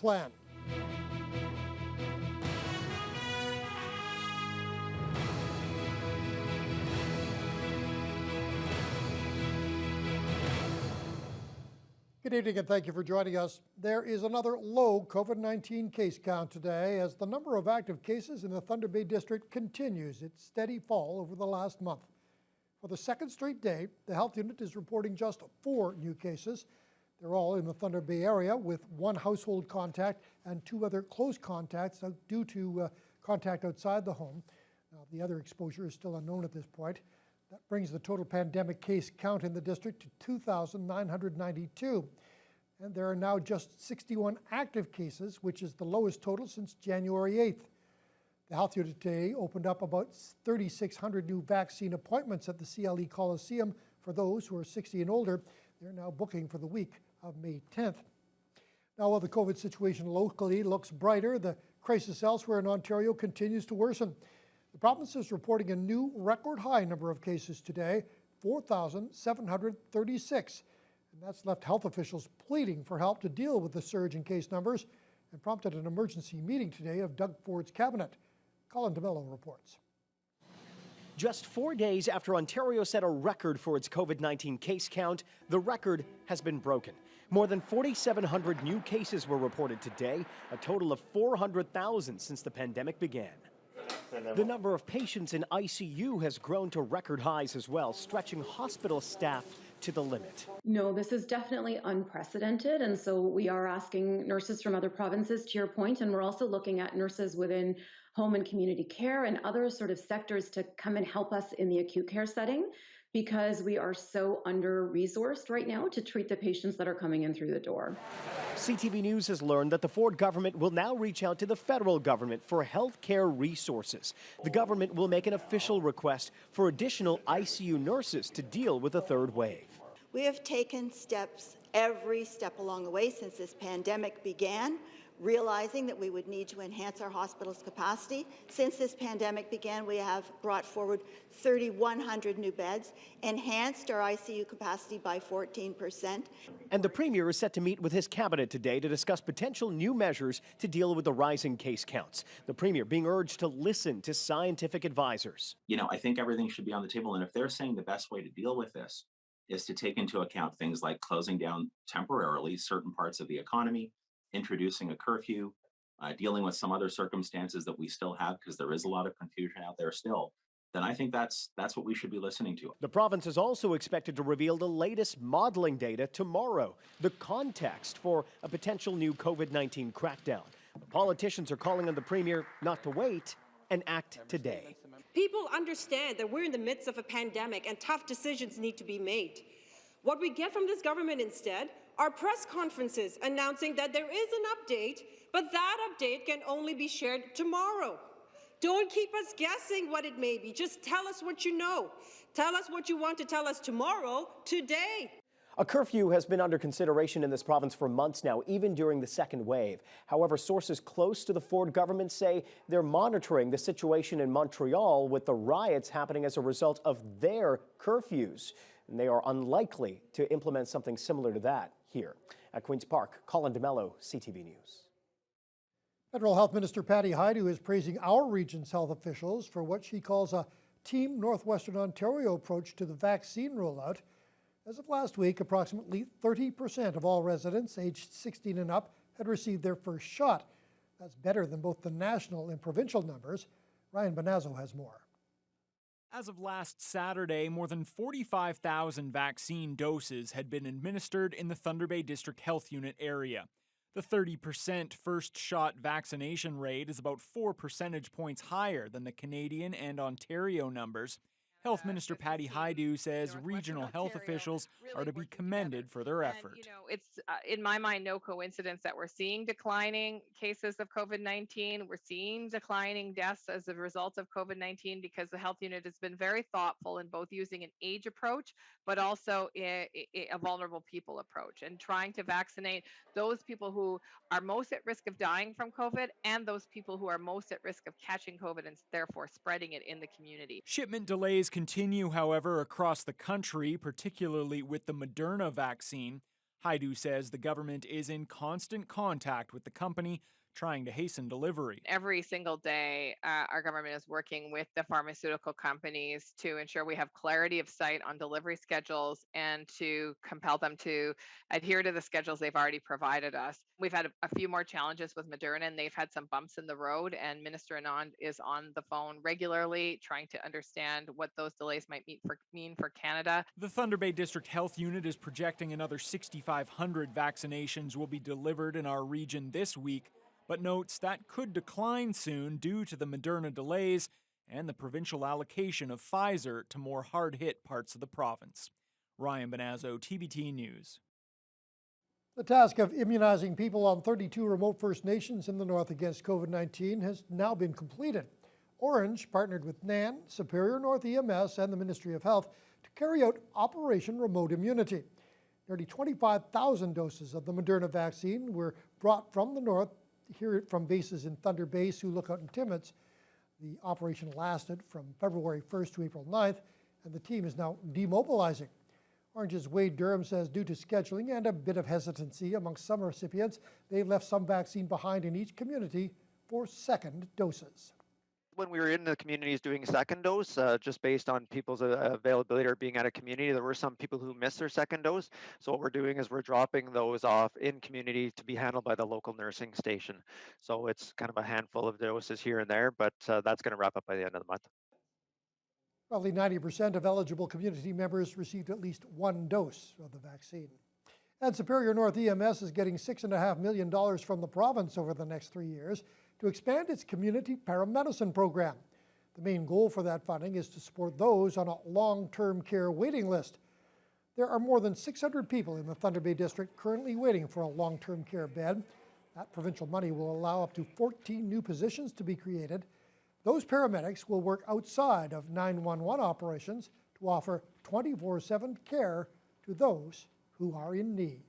plan. Good evening and thank you for joining us. There is another low COVID-19 case count today as the number of active cases in the Thunder Bay District continues its steady fall over the last month. For the second straight day, the health unit is reporting just 4 new cases. They're all in the Thunder Bay area with 1 household contact and 2 other close contacts due to contact outside the home. Now, the other exposure is still unknown at this point. That brings the total pandemic case count in the district to 2,992. And there are now just 61 active cases, which is the lowest total since January 8th. The health unit today opened up about 3,600 new vaccine appointments at the CLE Coliseum for those who are 60 and older. They're now booking for the week of May 10th. Now, while the COVID situation locally looks brighter, the crisis elsewhere in Ontario continues to worsen. The province is reporting a new record high number of cases today, 4,736. And that's left health officials pleading for help to deal with the surge in case numbers and prompted an emergency meeting today of Doug Ford's cabinet. Colin DeMello reports. Just 4 days after Ontario set a record for its COVID-19 case count, the record has been broken. More than 4,700 new cases were reported today, a total of 400,000 since the pandemic began. The number of patients in ICU has grown to record highs as well, stretching hospital staff to the limit. No, this is definitely unprecedented. And so we are asking nurses from other provinces, to your point, and we're also looking at nurses within home and community care and other sort of sectors to come and help us in the acute care setting, because we are so under-resourced right now to treat the patients that are coming in through the door. CTV News has learned that the Ford government will now reach out to the federal government for health care resources. The government will make an official request for additional ICU nurses to deal with a third wave. We have taken steps every step along the way since this pandemic began, realizing that we would need to enhance our hospital's capacity. Since this pandemic began, we have brought forward 3,100 new beds, enhanced our ICU capacity by 14%. And the Premier is set to meet with his cabinet today to discuss potential new measures to deal with the rising case counts. The Premier being urged to listen to scientific advisors. I think everything should be on the table. And if they're saying the best way to deal with this is to take into account things like closing down temporarily certain parts of the economy, introducing a curfew, dealing with some other circumstances that we still have, because there is a lot of confusion out there still, then I think that's what we should be listening to. The province is also expected to reveal the latest modeling data tomorrow, the context for a potential new COVID-19 crackdown. The politicians are calling on the Premier not to wait and act today. People understand that we're in the midst of a pandemic and tough decisions need to be made. What we get from this government instead are press conferences announcing that there is an update, but that update can only be shared tomorrow. Don't keep us guessing what it may be. Just tell us what you know. Tell us what you want to tell us tomorrow, today. A curfew has been under consideration in this province for months now, even during the second wave. However, sources close to the Ford government say they're monitoring the situation in Montreal with the riots happening as a result of their curfews. And they are unlikely to implement something similar to that here. At Queen's Park, Colin DeMello, CTV News. Federal Health Minister Patty Hajdu is praising our region's health officials for what she calls a Team Northwestern Ontario approach to the vaccine rollout. As of last week, approximately 30% of all residents aged 16 and up had received their first shot. That's better than both the national and provincial numbers. Ryan Bonazzo has more. As of last Saturday, more than 45,000 vaccine doses had been administered in the Thunder Bay District Health Unit area. The 30% first shot vaccination rate is about 4 percentage points higher than the Canadian and Ontario numbers. Health Minister Patty Hajdu says regional health officials are to be commended for their effort. It's in my mind no coincidence that we're seeing declining cases of COVID-19. We're seeing declining deaths as a result of COVID-19 because the health unit has been very thoughtful in both using an age approach, but also a vulnerable people approach, and trying to vaccinate those people who are most at risk of dying from COVID and those people who are most at risk of catching COVID and therefore spreading it in the community. Shipment delays continue, however, across the country, particularly with the Moderna vaccine. Haidu says the government is in constant contact with the company, trying to hasten delivery. Every single day, our government is working with the pharmaceutical companies to ensure we have clarity of sight on delivery schedules and to compel them to adhere to the schedules they've already provided us. We've had a few more challenges with Moderna, and they've had some bumps in the road, and Minister Anand is on the phone regularly trying to understand what those delays might mean for Canada. The Thunder Bay District Health Unit is projecting another 6,500 vaccinations will be delivered in our region this week, but notes that could decline soon due to the Moderna delays and the provincial allocation of Pfizer to more hard-hit parts of the province. Ryan Benazzo, TBT News. The task of immunizing people on 32 remote First Nations in the north against COVID-19 has now been completed. Orange partnered with NAN, Superior North EMS, and the Ministry of Health to carry out Operation Remote Immunity. Nearly 25,000 doses of the Moderna vaccine were brought from the north here from bases in Thunder Bay, Sioux Lookout, and Timmins. The operation lasted from February 1st to April 9th, and the team is now demobilizing. Orange's Wade Durham says due to scheduling and a bit of hesitancy amongst some recipients, they've left some vaccine behind in each community for second doses. When we were in the communities doing second dose, just based on people's availability or being at a community, there were some people who missed their second dose. So what we're doing is we're dropping those off in community to be handled by the local nursing station. So it's kind of a handful of doses here and there, but that's going to wrap up by the end of the month. Roughly 90% of eligible community members received at least one dose of the vaccine. And Superior North EMS is getting $6.5 million from the province over the next 3 years to expand its community paramedicine program. The main goal for that funding is to support those on a long-term care waiting list. There are more than 600 people in the Thunder Bay District currently waiting for a long-term care bed. That provincial money will allow up to 14 new positions to be created. Those paramedics will work outside of 911 operations to offer 24/7 care to those who are in need.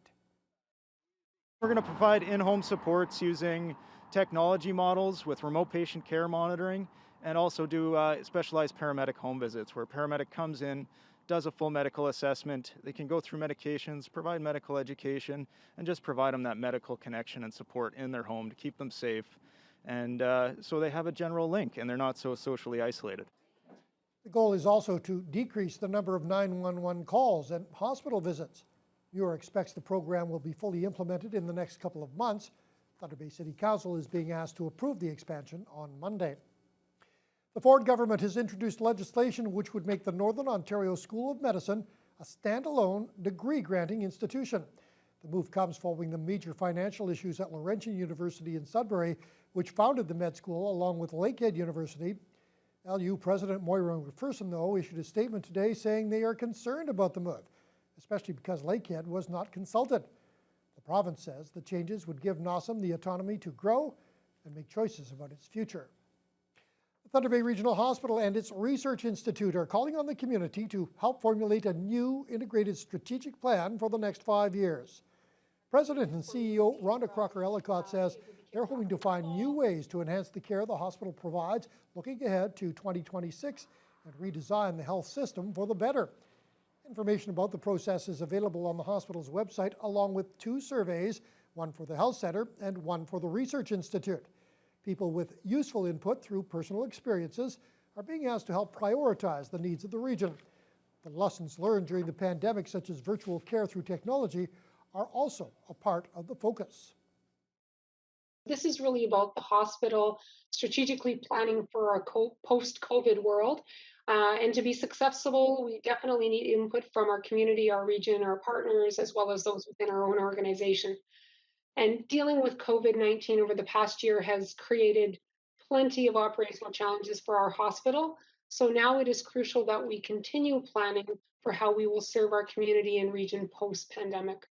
We're going to provide in-home supports using technology models with remote patient care monitoring, and also do specialized paramedic home visits where a paramedic comes in, does a full medical assessment. They can go through medications, provide medical education, and just provide them that medical connection and support in their home to keep them safe. And so they have a general link and they're not so socially isolated. The goal is also to decrease the number of 911 calls and hospital visits. Muir expects the program will be fully implemented in the next couple of months. Thunder Bay City Council is being asked to approve the expansion on Monday. The Ford government has introduced legislation which would make the Northern Ontario School of Medicine a standalone degree-granting institution. The move comes following the major financial issues at Laurentian University in Sudbury, which founded the med school along with Lakehead University. LU President Moira McPherson, though, issued a statement today saying they are concerned about the move, especially because Lakehead was not consulted. The province says the changes would give NOSM the autonomy to grow and make choices about its future. The Thunder Bay Regional Hospital and its Research Institute are calling on the community to help formulate a new integrated strategic plan for the next 5 years. President and CEO Rhonda Crocker-Ellicott says they're hoping to find new ways to enhance the care the hospital provides, looking ahead to 2026 and redesign the health system for the better. Information about the process is available on the hospital's website, along with 2 surveys, one for the Health Center and one for the Research Institute. People with useful input through personal experiences are being asked to help prioritize the needs of the region. The lessons learned during the pandemic, such as virtual care through technology, are also a part of the focus. This is really about the hospital strategically planning for a post-COVID world. And to be successful, we definitely need input from our community, our region, our partners, as well as those within our own organization. And dealing with COVID-19 over the past year has created plenty of operational challenges for our hospital. So now it is crucial that we continue planning for how we will serve our community and region post-pandemic.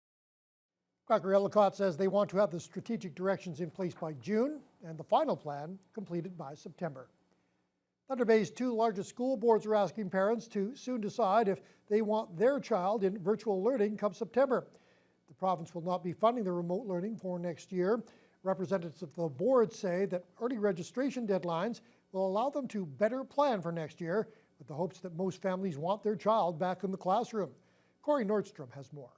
Crocker-Ellicott says they want to have the strategic directions in place by June and the final plan completed by September. Thunder Bay's 2 largest school boards are asking parents to soon decide if they want their child in virtual learning come September. The province will not be funding the remote learning for next year. Representatives of the board say that early registration deadlines will allow them to better plan for next year, with the hopes that most families want their child back in the classroom. Corey Nordstrom has more.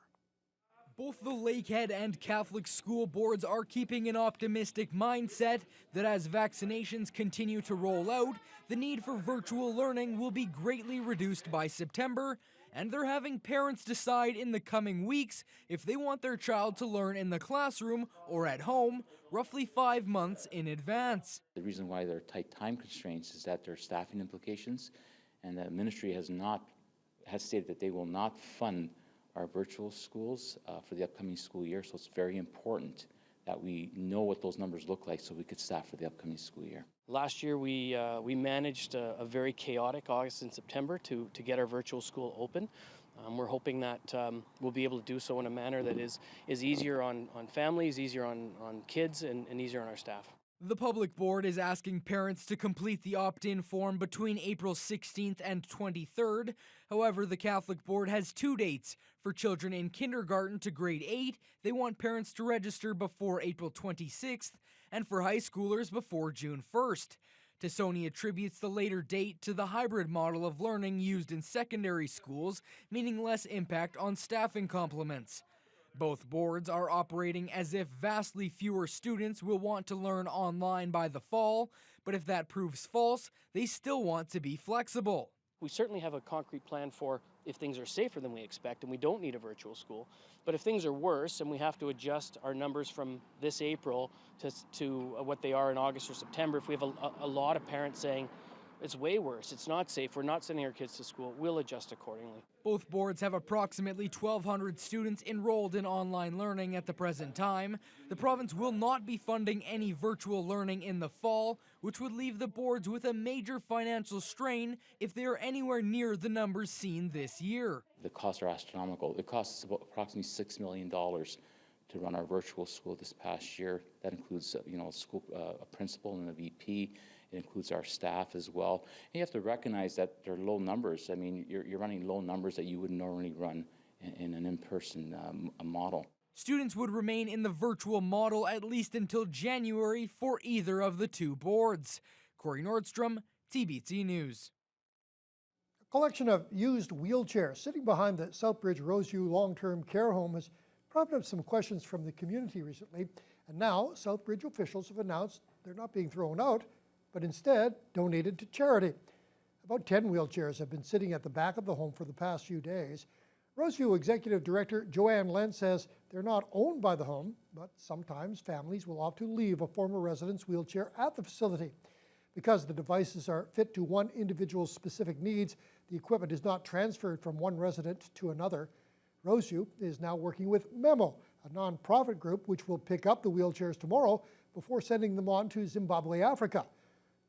Both the Lakehead and Catholic school boards are keeping an optimistic mindset that as vaccinations continue to roll out, the need for virtual learning will be greatly reduced by September, and they're having parents decide in the coming weeks if they want their child to learn in the classroom or at home, roughly 5 months in advance. The reason why there are tight time constraints is that there are staffing implications, and the ministry has stated that they will not fund our virtual schools for the upcoming school year, so it's very important that we know what those numbers look like so we could staff for the upcoming school year. Last year we managed a very chaotic August and September to get our virtual school open. We're hoping that we'll be able to do so in a manner that is easier on families, easier on kids, and easier on our staff. The public board is asking parents to complete the opt-in form between April 16th and 23rd. However, the Catholic board has 2 dates. For children in kindergarten to grade 8, they want parents to register before April 26th, and for high schoolers before June 1st. Tassoni attributes the later date to the hybrid model of learning used in secondary schools, meaning less impact on staffing complements. Both boards are operating as if vastly fewer students will want to learn online by the fall, but if that proves false, they still want to be flexible. We certainly have a concrete plan for if things are safer than we expect and we don't need a virtual school. But if things are worse and we have to adjust our numbers from this April to what they are in August or September, if we have a lot of parents saying, it's way worse, it's not safe, we're not sending our kids to school, we'll adjust accordingly. Both boards have approximately 1,200 students enrolled in online learning at the present time. The province will not be funding any virtual learning in the fall, which would leave the boards with a major financial strain if they are anywhere near the numbers seen this year. The costs are astronomical. It costs us about approximately $6 million to run our virtual school this past year. That includes a principal and a VP. It includes our staff as well. And you have to recognize that they're low numbers. I mean, you're running low numbers that you would normally run in an in-person model. Students would remain in the virtual model at least until January for either of the 2 boards. Corey Nordstrom, TBC News. A collection of used wheelchairs sitting behind the Southbridge Roseview long-term care home has prompted up some questions from the community recently. And now Southbridge officials have announced they're not being thrown out, but instead donated to charity. About 10 wheelchairs have been sitting at the back of the home for the past few days. Roseview Executive Director Joanne Lentz says they're not owned by the home, but sometimes families will opt to leave a former resident's wheelchair at the facility. Because the devices are fit to one individual's specific needs, the equipment is not transferred from one resident to another. Roseview is now working with Memo, a nonprofit group which will pick up the wheelchairs tomorrow before sending them on to Zimbabwe, Africa.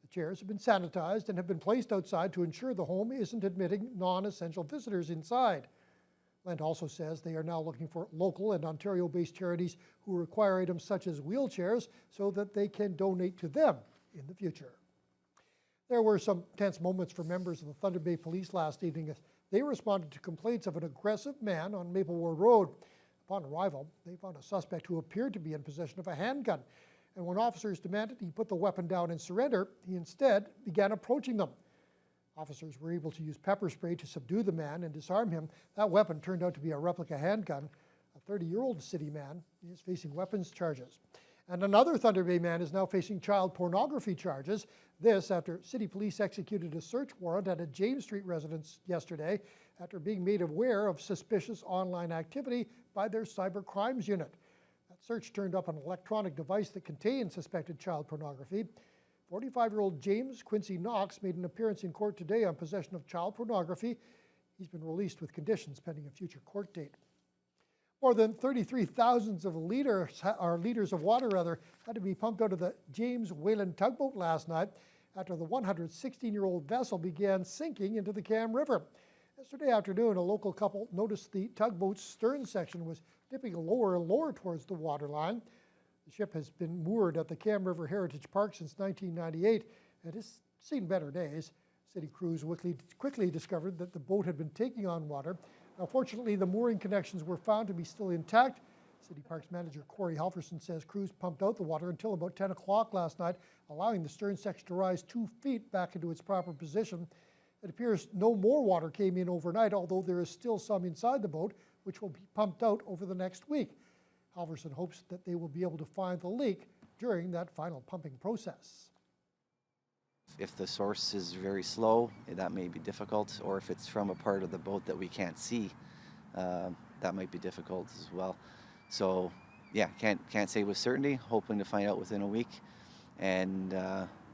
The chairs have been sanitized and have been placed outside to ensure the home isn't admitting non-essential visitors inside. Lent also says they are now looking for local and Ontario-based charities who require items such as wheelchairs so that they can donate to them in the future. There were some tense moments for members of the Thunder Bay Police last evening as they responded to complaints of an aggressive man on Maple Ward Road. Upon arrival, they found a suspect who appeared to be in possession of a handgun. And when officers demanded he put the weapon down and surrender, he instead began approaching them. Officers were able to use pepper spray to subdue the man and disarm him. That weapon turned out to be a replica handgun. A 30-year-old city man is facing weapons charges. And another Thunder Bay man is now facing child pornography charges. This after city police executed a search warrant at a James Street residence yesterday after being made aware of suspicious online activity by their cyber crimes unit. That search turned up an electronic device that contained suspected child pornography. 45-year-old James Quincy Knox made an appearance in court today on possession of child pornography. He's been released with conditions pending a future court date. More than 33,000 liters of water had to be pumped out of the James Whalen tugboat last night after the 116-year-old vessel began sinking into the Cam River. Yesterday afternoon, a local couple noticed the tugboat's stern section was dipping lower and lower towards the waterline. The ship has been moored at the Cam River Heritage Park since 1998 and has seen better days. City crews quickly discovered that the boat had been taking on water. Now, fortunately, the mooring connections were found to be still intact. City Parks manager Corey Halverson says crews pumped out the water until about 10 o'clock last night, allowing the stern section to rise 2 feet back into its proper position. It appears no more water came in overnight, although there is still some inside the boat. which will be pumped out over the next week. Halverson hopes that they will be able to find the leak during that final pumping process. If the source is very slow, that may be difficult, or if it's from a part of the boat that we can't see, that might be difficult as well. So, yeah, can't say with certainty. Hoping to find out within a week, and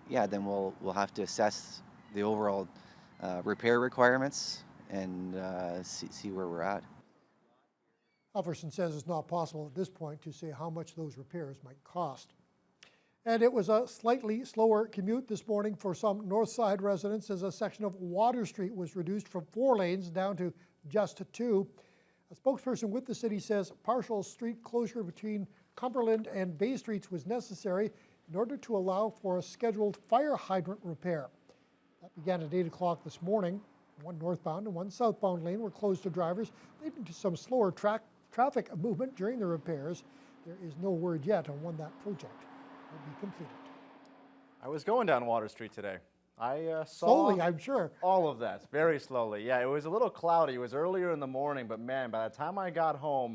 yeah, then we'll have to assess the overall repair requirements and see where we're at. Halverson says it's not possible at this point to say how much those repairs might cost. And it was a slightly slower commute this morning for some North Side residents as a section of Water Street was reduced from 4 lanes down to just 2. A spokesperson with the city says partial street closure between Cumberland and Bay Streets was necessary in order to allow for a scheduled fire hydrant repair. That began at 8 o'clock this morning. One northbound and one southbound lane were closed to drivers, leading to some slower traffic movement during the repairs. There is no word yet on when that project will be completed. I was going down Water Street today. I saw Slowly, I'm sure. all of that, very slowly. Yeah, it was a little cloudy. It was earlier in the morning, but man, by the time I got home,